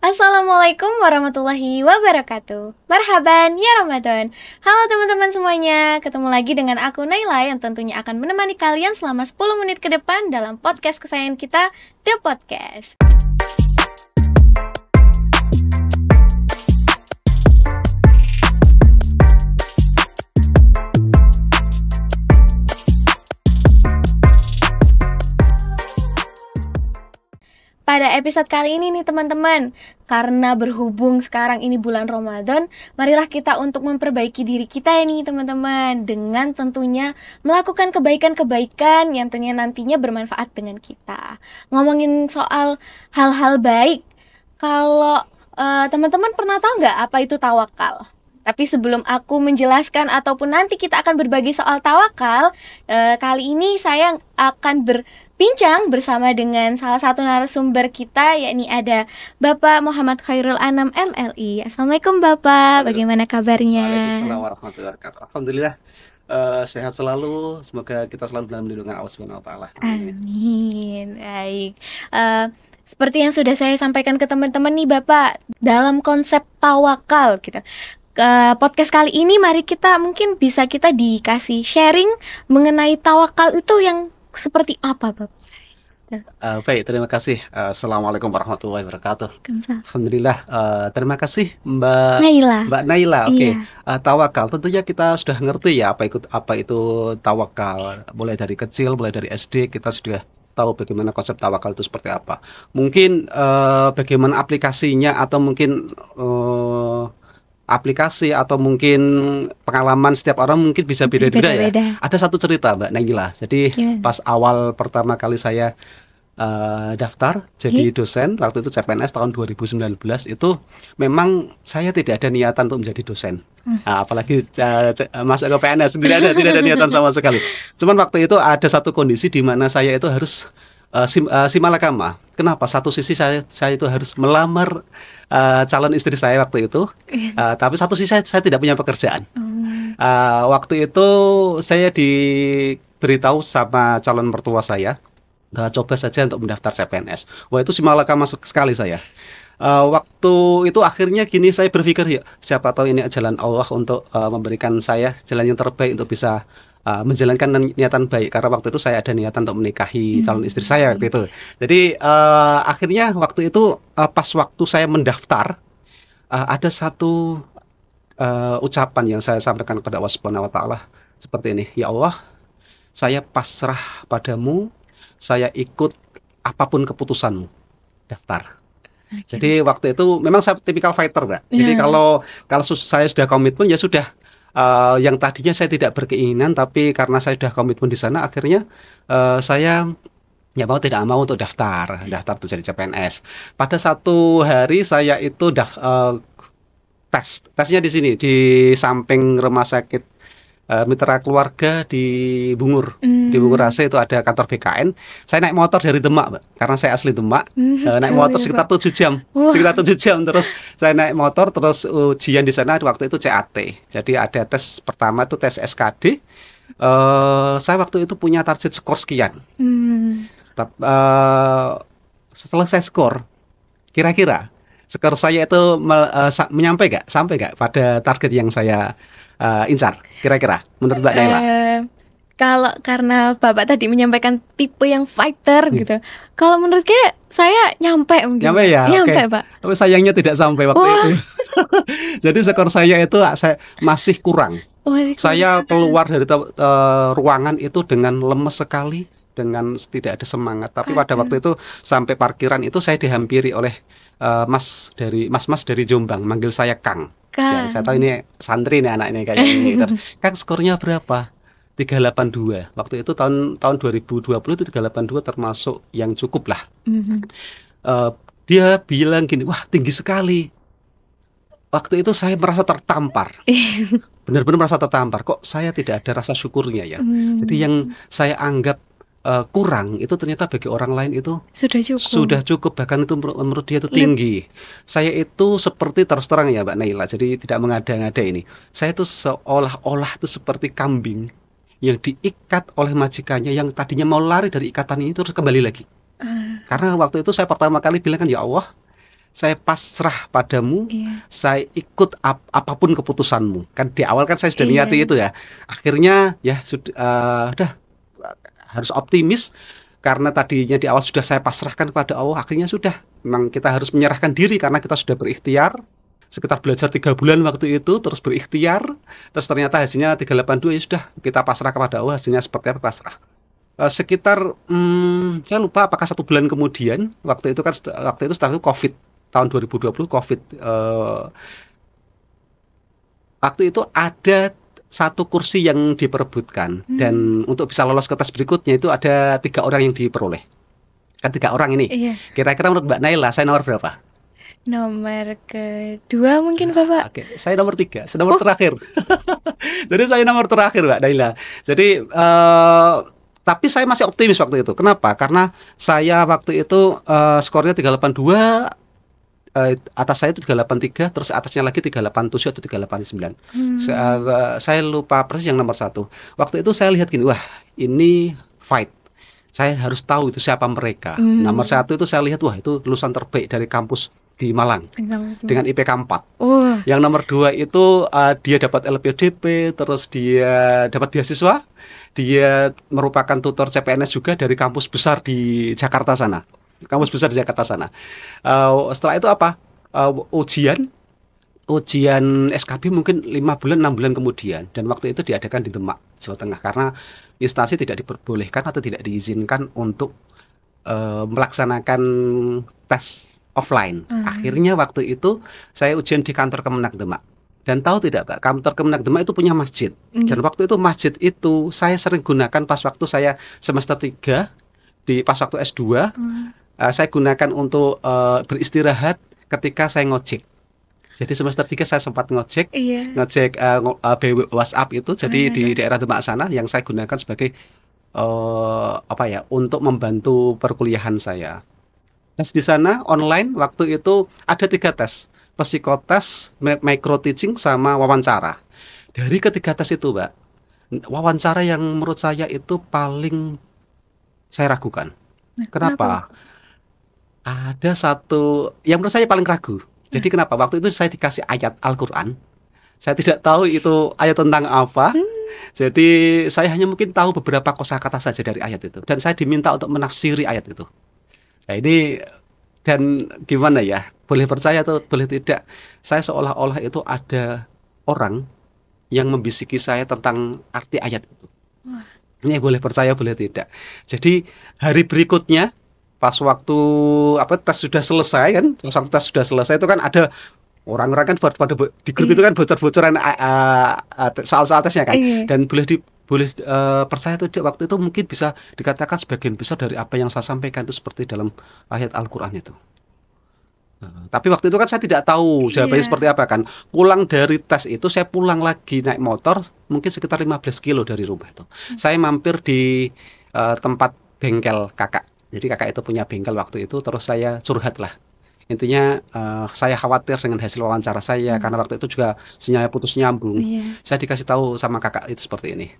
Assalamualaikum warahmatullahi wabarakatuh. Marhaban ya Ramadan. Halo teman-teman semuanya, ketemu lagi dengan aku Naila yang tentunya akan menemani kalian selama 10 menit ke depan dalam podcast kesayangan kita, The Podcast. Pada episode kali ini nih teman-teman, karena berhubung sekarang ini bulan Ramadan, marilah kita untuk memperbaiki diri kita nih teman-teman, dengan tentunya melakukan kebaikan-kebaikan yang tentunya nantinya bermanfaat dengan kita. Ngomongin soal hal-hal baik, kalau teman-teman pernah tahu nggak apa itu tawakal? Tapi sebelum aku menjelaskan ataupun nanti kita akan berbagi soal tawakal, kali ini saya akan berbincang bersama dengan salah satu narasumber kita, yakni ada Bapak Muhammad Khairul Anam MLI. Assalamualaikum Bapak, bagaimana kabarnya? Waalaikumsalam warahmatullahi wabarakatuh. Alhamdulillah sehat selalu. Semoga kita selalu dalam lindungan Allah Subhanahu wa taala. Amin. Baik. Seperti yang sudah saya sampaikan ke teman-teman nih Bapak, dalam konsep tawakal gitu. Podcast kali ini mari kita mungkin bisa kita dikasih sharing mengenai tawakal itu yang seperti apa, Bro? Baik, terima kasih. Assalamualaikum warahmatullahi wabarakatuh. Waalaikumsalam. Alhamdulillah. Terima kasih Mbak Naila. Oke. Iya. Tawakal tentunya kita sudah ngerti ya apa itu tawakal. Mulai dari kecil, mulai dari SD kita sudah tahu bagaimana konsep tawakal itu seperti apa. Mungkin bagaimana aplikasinya atau mungkin aplikasi atau mungkin pengalaman setiap orang mungkin bisa beda-beda ya. Ada satu cerita Mbak Naila. Jadi pas awal pertama kali saya daftar jadi dosen waktu itu CPNS tahun 2019 itu memang saya tidak ada niatan untuk menjadi dosen. Apalagi masuk ke PNS tidak ada niatan sama sekali. Cuman waktu itu ada satu kondisi di mana saya itu harus simalakama. Kenapa? Satu sisi saya itu harus melamar calon istri saya waktu itu, tapi satu sisi saya tidak punya pekerjaan. Waktu itu saya diberitahu sama calon mertua saya, coba saja untuk mendaftar CPNS. Wah, itu simalakama sekali saya. Waktu itu akhirnya gini, saya berpikir ya siapa tahu ini jalan Allah untuk memberikan saya jalan yang terbaik untuk bisa menjalankan niatan baik, karena waktu itu saya ada niatan untuk menikahi calon istri saya waktu itu. Jadi akhirnya waktu itu pas waktu saya mendaftar ada satu ucapan yang saya sampaikan kepada Allah Subhanahu wa taala seperti ini. Ya Allah, saya pasrah padamu, saya ikut apapun keputusanmu, daftar. Jadi waktu itu memang saya tipikal fighter, Mbak. Jadi kalau saya sudah komitmen ya sudah. Yang tadinya saya tidak berkeinginan, tapi karena saya sudah komitmen di sana, akhirnya saya ya mau tidak mau untuk daftar untuk jadi CPNS. Pada satu hari saya itu tesnya di sini di samping rumah sakit Mitra Keluarga di Bungur. Di Bungur AC itu ada kantor BKN. Saya naik motor dari Demak, Mbak, karena saya asli Demak. Naik motor sekitar 7 jam. Sekitar 7 jam terus saya naik motor, terus ujian di sana waktu itu CAT. Jadi ada tes pertama itu tes SKD. Saya waktu itu punya target skor sekian. Setelah saya skor, kira-kira skor saya itu sampai gak pada target yang saya incar, kira-kira menurut Mbak Naila? Kalau karena Bapak tadi menyampaikan tipe yang fighter gitu, kalau menurut saya nyampe mungkin. Nyampe, Pak. Tapi sayangnya tidak sampai waktu itu. Jadi skor saya itu masih kurang. Saya keluar dari ruangan itu dengan lemes sekali, dengan tidak ada semangat. Tapi pada waktu itu sampai parkiran itu saya dihampiri oleh mas dari Jombang, manggil saya Kang. Ya, saya tahu ini santri nih anak ini kayak ini. Kang, skornya berapa? 382. Waktu itu tahun 2020 itu 382 termasuk yang cukup lah. Dia bilang gini, wah tinggi sekali. Waktu itu saya merasa tertampar. Benar-benar merasa tertampar. Kok saya tidak ada rasa syukurnya ya. Jadi yang saya anggap kurang itu ternyata bagi orang lain itu sudah cukup, bahkan itu menurut dia itu tinggi. Saya itu seperti, terus terang ya Mbak Naila, jadi tidak mengada-ngada ini. Saya itu seolah-olah itu seperti kambing yang diikat oleh majikannya yang tadinya mau lari dari ikatan ini terus kembali lagi. Karena waktu itu saya pertama kali bilang kan, ya Allah, saya pasrah padamu, saya ikut apapun keputusanmu. Kan di awal kan saya sudah niati itu ya. Akhirnya ya sudah harus optimis karena tadinya di awal sudah saya pasrahkan kepada Allah. Akhirnya sudah, memang kita harus menyerahkan diri karena kita sudah berikhtiar. Sekitar belajar 3 bulan waktu itu, terus berikhtiar. Terus ternyata hasilnya 382, ya sudah kita pasrah kepada Allah. Hasilnya seperti apa, pasrah. Sekitar saya lupa apakah 1 bulan kemudian, waktu itu setelah itu COVID. Tahun 2020 COVID, waktu itu ada 1 kursi yang diperebutkan, dan untuk bisa lolos ke tes berikutnya itu ada 3 orang yang diperoleh. Kan 3 orang ini. Kira-kira menurut Mbak Naila, saya nomor berapa? Nomor kedua mungkin Bapak. Oke, saya nomor 3, saya nomor terakhir. Jadi saya nomor terakhir Mbak Naila. Jadi tapi saya masih optimis waktu itu. Kenapa? Karena saya waktu itu skornya 382. Atas saya itu 383, terus atasnya lagi 387 atau 389. Saya lupa persis yang nomor 1. Waktu itu saya lihat gini, wah ini fight. Saya harus tahu itu siapa mereka. Nomor 1 itu saya lihat, wah itu lulusan terbaik dari kampus di Malang dengan IPK 4. Yang nomor 2 itu dia dapat LPDP, terus dia dapat beasiswa. Dia merupakan tutor CPNS juga dari kampus besar di Jakarta sana. Setelah itu apa? Ujian SKB mungkin 5 bulan 6 bulan kemudian, dan waktu itu diadakan di Demak, Jawa Tengah, karena instansi tidak diperbolehkan atau tidak diizinkan untuk melaksanakan tes offline. Akhirnya waktu itu saya ujian di kantor Kemenak Demak. Dan tahu tidak Pak, kantor Kemenak Demak itu punya masjid. Dan waktu itu masjid itu saya sering gunakan pas waktu saya semester 3 pas waktu S2. Saya gunakan untuk beristirahat ketika saya ngojek. Jadi semester 3 saya sempat ngojek BW WhatsApp itu. Jadi di daerah Demak sana yang saya gunakan sebagai untuk membantu perkuliahan saya. Tes di sana online waktu itu ada 3 tes. Psikotes, micro teaching, sama wawancara. Dari ketiga tes itu Mbak, wawancara yang menurut saya itu paling saya ragukan. Kenapa? Ada satu yang menurut saya paling ragu. Jadi kenapa? Waktu itu saya dikasih ayat Al-Quran. Saya tidak tahu itu ayat tentang apa. Jadi saya hanya mungkin tahu beberapa kosakata saja dari ayat itu. Dan saya diminta untuk menafsiri ayat itu. Nah ini, dan gimana ya, boleh percaya atau boleh tidak, saya seolah-olah itu ada orang yang membisiki saya tentang arti ayat itu. Ini boleh percaya boleh tidak. Jadi hari berikutnya pas waktu tes sudah selesai kan, tes sudah selesai itu kan ada orang-orang kan pada di grup itu kan bocor-bocoran soal-soal tesnya kan. Dan boleh percaya atau tidak, waktu itu mungkin bisa dikatakan sebagian besar dari apa yang saya sampaikan itu seperti dalam ayat Al-Quran itu. Tapi waktu itu kan saya tidak tahu jawabannya seperti apa kan. Pulang dari tes itu, saya pulang lagi naik motor mungkin sekitar 15 kilo dari rumah itu. Saya mampir di tempat bengkel kakak. Jadi kakak itu punya bengkel waktu itu, terus saya curhat lah. Intinya saya khawatir dengan hasil wawancara saya karena waktu itu juga sinyalnya putus nyambung. Saya dikasih tahu sama kakak itu seperti ini.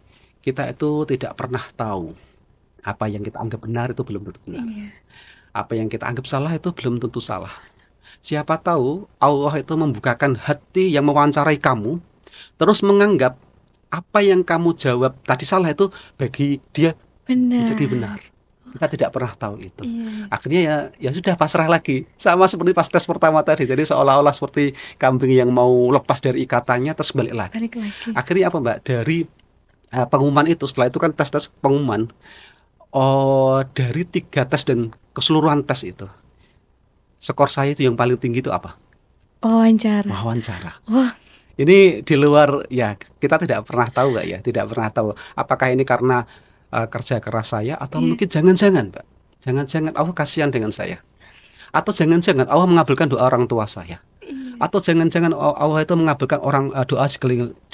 Kita itu tidak pernah tahu apa yang kita anggap benar itu belum tentu benar. Apa yang kita anggap salah itu belum tentu salah. Siapa tahu Allah itu membukakan hati yang mewawancarai kamu, terus menganggap apa yang kamu jawab tadi salah itu bagi dia jadi benar. Kita tidak pernah tahu itu. Akhirnya ya sudah pasrah lagi. Sama seperti pas tes pertama tadi. Jadi seolah-olah seperti kambing yang mau lepas dari ikatannya terus balik lagi. Akhirnya apa Mbak? Dari pengumuman itu, setelah itu kan tes pengumuman. Dari 3 tes dan keseluruhan tes itu, skor saya itu yang paling tinggi itu apa? Wawancara. Ini di luar, ya kita tidak pernah tahu Mbak ya. Tidak pernah tahu apakah ini karena kerja keras saya, atau mungkin jangan-jangan Mbak, jangan-jangan Allah kasihan dengan saya, atau jangan-jangan Allah mengabulkan doa orang tua saya, atau jangan-jangan Allah itu mengabulkan doa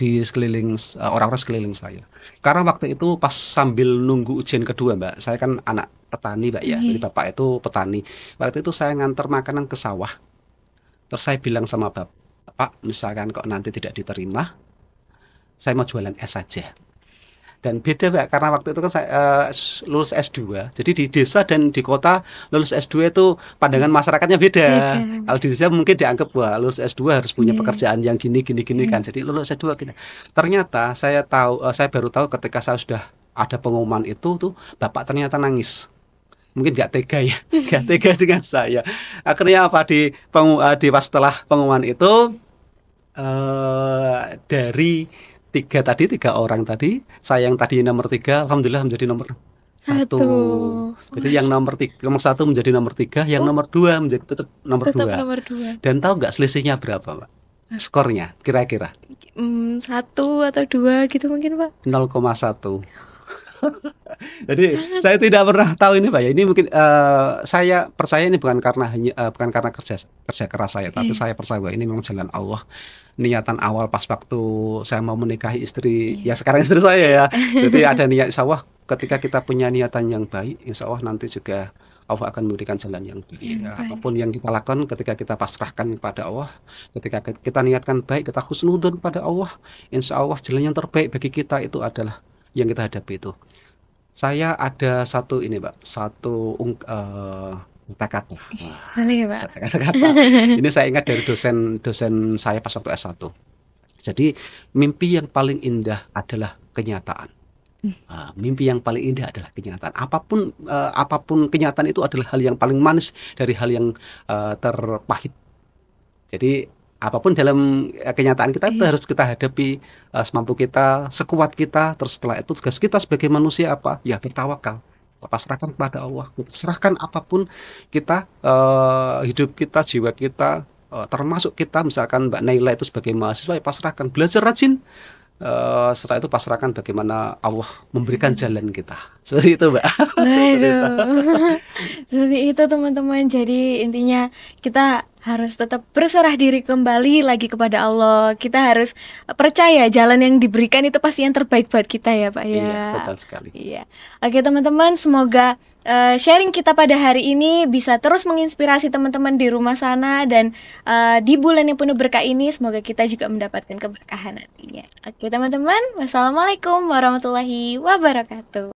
di sekeliling orang-orang sekeliling saya. Karena waktu itu pas sambil nunggu ujian kedua Mbak, saya kan anak petani Mbak ya, jadi bapak itu petani. Waktu itu saya nganter makanan ke sawah, terus saya bilang sama bapak, misalkan kok nanti tidak diterima, saya mau jualan es saja. Dan beda Mbak, karena waktu itu kan saya lulus S2. Jadi di desa dan di kota lulus S2 itu pandangan masyarakatnya beda. Kalau di desa mungkin dianggap wah lulus S2 harus punya pekerjaan yang gini kan. Jadi lulus S2 gini. Ternyata saya baru tahu ketika saya sudah ada pengumuman itu tuh bapak ternyata nangis. Mungkin nggak tega ya, nggak tega dengan saya. Akhirnya apa pas setelah pengumuman itu dari tiga orang tadi, saya yang tadi nomor 3, alhamdulillah menjadi nomor 1. Jadi yang nomor 1 menjadi nomor 3, yang nomor 2 menjadi tetap nomor 2. Dan tahu nggak selisihnya berapa, Pak? Skornya kira-kira? 1 atau 2 gitu mungkin, Pak? 0,1. Jadi saya tidak pernah tahu ini Pak ya. Ini mungkin saya percaya ini bukan karena kerja keras saya, tapi saya percaya bahwa ini memang jalan Allah. Niatan awal pas waktu saya mau menikahi istri, ya sekarang istri saya ya. Jadi ada niat, insya Allah ketika kita punya niatan yang baik, insya Allah nanti juga Allah akan memberikan jalan yang baik. Apapun yang kita lakukan ketika kita pasrahkan kepada Allah, ketika kita niatkan baik, kita husnudzon kepada Allah, insya Allah jalan yang terbaik bagi kita itu adalah yang kita hadapi itu. Saya ada satu ini Pak, kata-kata. Kata-kata. Ini saya ingat dari dosen saya pas waktu S1. Jadi mimpi yang paling indah adalah kenyataan. Mimpi yang paling indah adalah kenyataan. Apapun kenyataan itu adalah hal yang paling manis dari hal yang terpahit. Jadi apapun dalam kenyataan kita itu harus kita hadapi semampu kita, sekuat kita. Terus setelah itu tugas kita sebagai manusia apa? Ya bertawakal. Pasrahkan kepada Allah. Serahkan apapun kita, hidup kita, jiwa kita, termasuk kita misalkan Mbak Naila itu sebagai mahasiswa ya pasrahkan, belajar rajin. Setelah itu pasrahkan bagaimana Allah memberikan jalan kita. Seperti itu Mbak. Waduh. Seperti itu teman-teman. Jadi intinya kita harus tetap berserah diri kembali lagi kepada Allah. Kita harus percaya jalan yang diberikan itu pasti yang terbaik buat kita ya Pak ya. Iya, betul sekali. Iya. Oke teman-teman, semoga sharing kita pada hari ini bisa terus menginspirasi teman-teman di rumah sana. Dan di bulan yang penuh berkah ini semoga kita juga mendapatkan keberkahan nantinya. Oke teman-teman, wassalamualaikum warahmatullahi wabarakatuh.